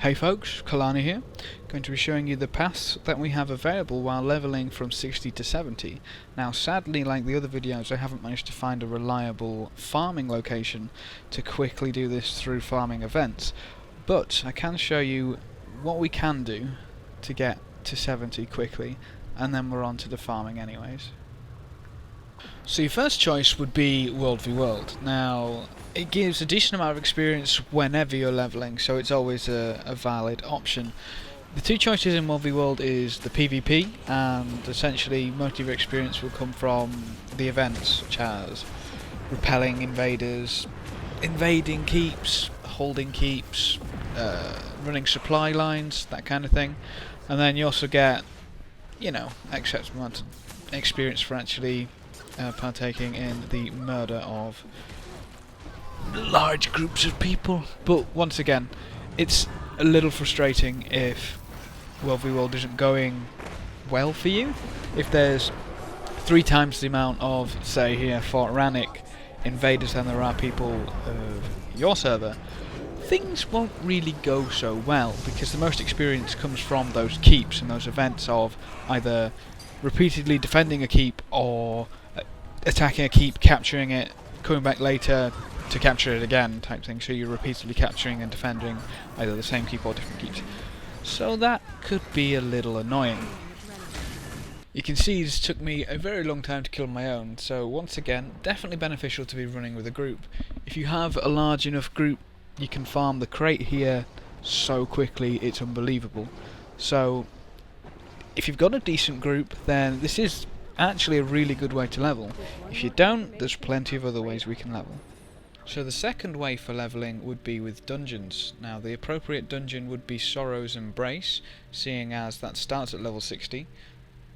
Hey folks, Kelani here, going to be showing you the paths that we have available while leveling from 60 to 70. Now sadly, like the other videos, I haven't managed to find a reliable farming location to quickly do this through farming events, but I can show you what we can do to get to 70 quickly, and then we're on to the farming anyways. So your first choice would be World v World. Now, it gives a decent amount of experience whenever you're leveling, so it's always a valid option. The two choices in World v World is the PvP, and essentially most of your experience will come from the events, such as repelling invaders, invading keeps, holding keeps, running supply lines, that kind of thing. And then you also get, excess amount of experience for actually partaking in the murder of large groups of people. But once again, it's a little frustrating if World v World isn't going well for you. If there's 3 times the amount of, say here, Fort Rannick invaders than there are people of your server, things won't really go so well, because the most experience comes from those keeps and those events of either repeatedly defending a keep or attacking a keep, capturing it, coming back later to capture it again type thing, so you're repeatedly capturing and defending either the same keep or different keeps. So that could be a little annoying. You can see this took me a very long time to kill my own, so once again, definitely beneficial to be running with a group. If you have a large enough group, you can farm the crate here so quickly, it's unbelievable. So if you've got a decent group, then this is actually a really good way to level. If you don't, there's plenty of other ways we can level. So the second way for leveling would be with dungeons. Now the appropriate dungeon would be Sorrow's Embrace, seeing as that starts at level 60.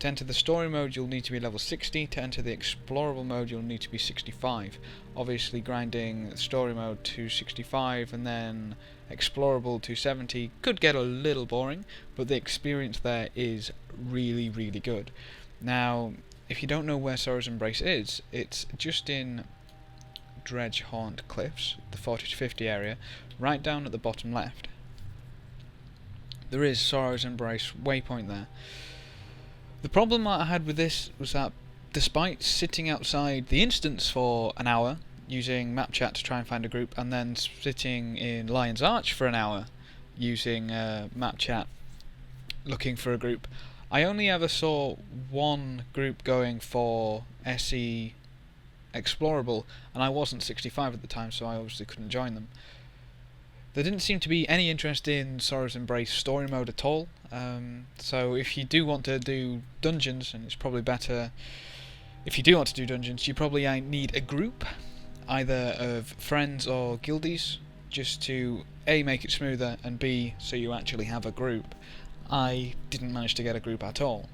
To enter the story mode you'll need to be level 60, to enter the explorable mode you'll need to be 65. Obviously grinding story mode to 65 and then explorable to 70 could get a little boring, but the experience there is really good. Now, if you don't know where Sorrow's Embrace is, it's just in Dredgehaunt Cliffs, the 40 to 50 area, right down at the bottom left. There is Sorrow's Embrace waypoint there. The problem I had with this was that despite sitting outside the instance for an hour, using map chat to try and find a group, and then sitting in Lion's Arch for an hour, using map chat looking for a group, I only ever saw one group going for SE Explorable, and I wasn't 65 at the time, so I obviously couldn't join them. There didn't seem to be any interest in Sorrow's Embrace story mode at all, so if you do want to do dungeons, and it's probably better, if you do want to do dungeons, you probably need a group, either of friends or guildies, just to A, make it smoother, and B, so you actually have a group. I didn't manage to get a group at all,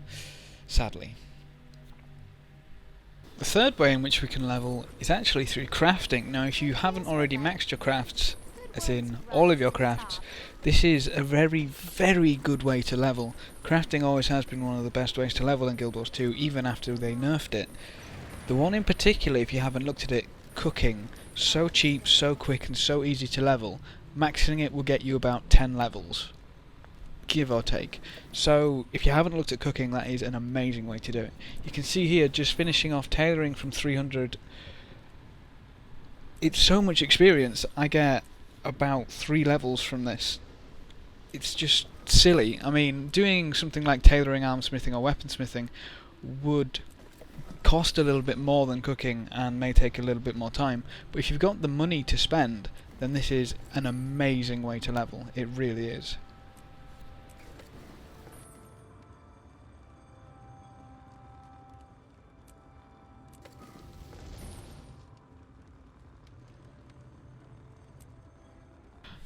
sadly. The third way in which we can level is actually through crafting. Now if you haven't already maxed your crafts, as in all of your crafts, this is a very good way to level. Crafting always has been one of the best ways to level in Guild Wars 2, even after they nerfed it. The one in particular, if you haven't looked at it, cooking. So cheap, so quick and so easy to level. Maxing it will get you about 10 levels. Give or take. So if you haven't looked at cooking, that is an amazing way to do it. You can see here, just finishing off tailoring from 300, it's so much experience. I get about 3 levels from this. It's just silly. I mean, doing something like tailoring, armsmithing or weaponsmithing would cost a little bit more than cooking and may take a little bit more time, but if you've got the money to spend, then this is an amazing way to level. It really is.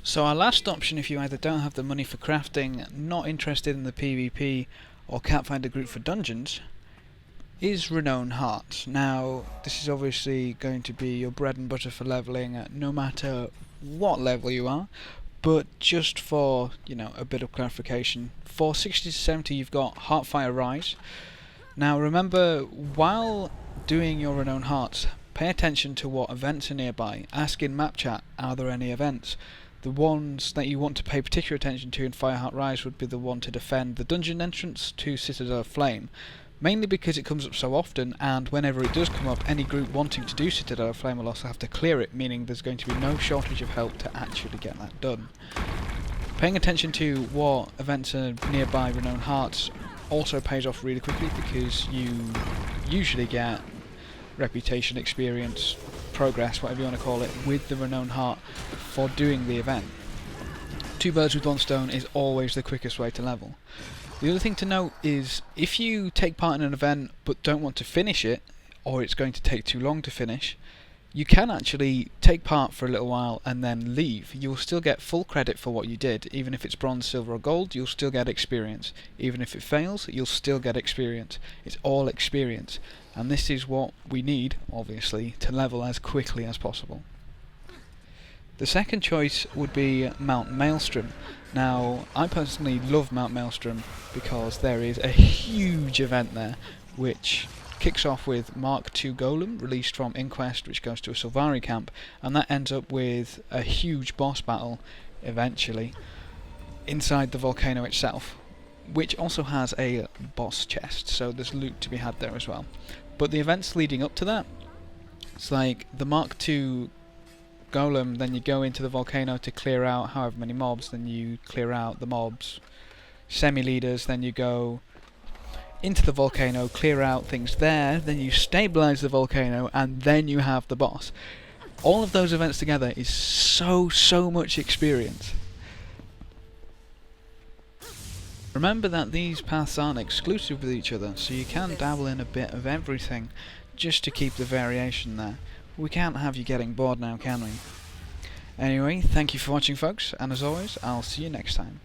So our last option, if you either don't have the money for crafting, not interested in the PvP, or can't find a group for dungeons, is Reknown Hearts. Now this is obviously going to be your bread and butter for leveling, no matter what level you are, but just for, a bit of clarification, for 60 to 70 you've got Heartfire Rise. Now remember, while doing your Reknown Hearts, pay attention to what events are nearby. Ask in map chat, are there any events? The ones that you want to pay particular attention to in Fireheart Rise would be the one to defend the dungeon entrance to Citadel of Flame, mainly because it comes up so often, and whenever it does come up, any group wanting to do Citadel of Flame will also have to clear it, meaning there's going to be no shortage of help to actually get that done. Paying attention to what events are nearby Reknown Hearts also pays off really quickly, because you usually get reputation, experience, progress, whatever you want to call it, with the Reknown Heart for doing the event. 2 birds with 1 stone is always the quickest way to level. The other thing to note is, if you take part in an event but don't want to finish it, or it's going to take too long to finish, you can actually take part for a little while and then leave. You'll still get full credit for what you did. Even if it's bronze, silver or gold, you'll still get experience. Even if it fails, you'll still get experience. It's all experience. And this is what we need, obviously, to level as quickly as possible. The second choice would be Mount Maelstrom. Now, I personally love Mount Maelstrom because there is a huge event there, which kicks off with Mark II Golem, released from Inquest, which goes to a Sylvari camp, and that ends up with a huge boss battle, eventually, inside the volcano itself, which also has a boss chest, so there's loot to be had there as well. But the events leading up to that, it's like the Mark II Golem, then you go into the volcano to clear out however many mobs, then you clear out the mobs, semi-leaders, then you go into the volcano, clear out things there, then you stabilize the volcano, and then you have the boss. All of those events together is so much experience. Remember that these paths aren't exclusive with each other, so you can dabble in a bit of everything just to keep the variation there. We can't have you getting bored now, can we? Anyway, thank you for watching, folks, and as always, I'll see you next time.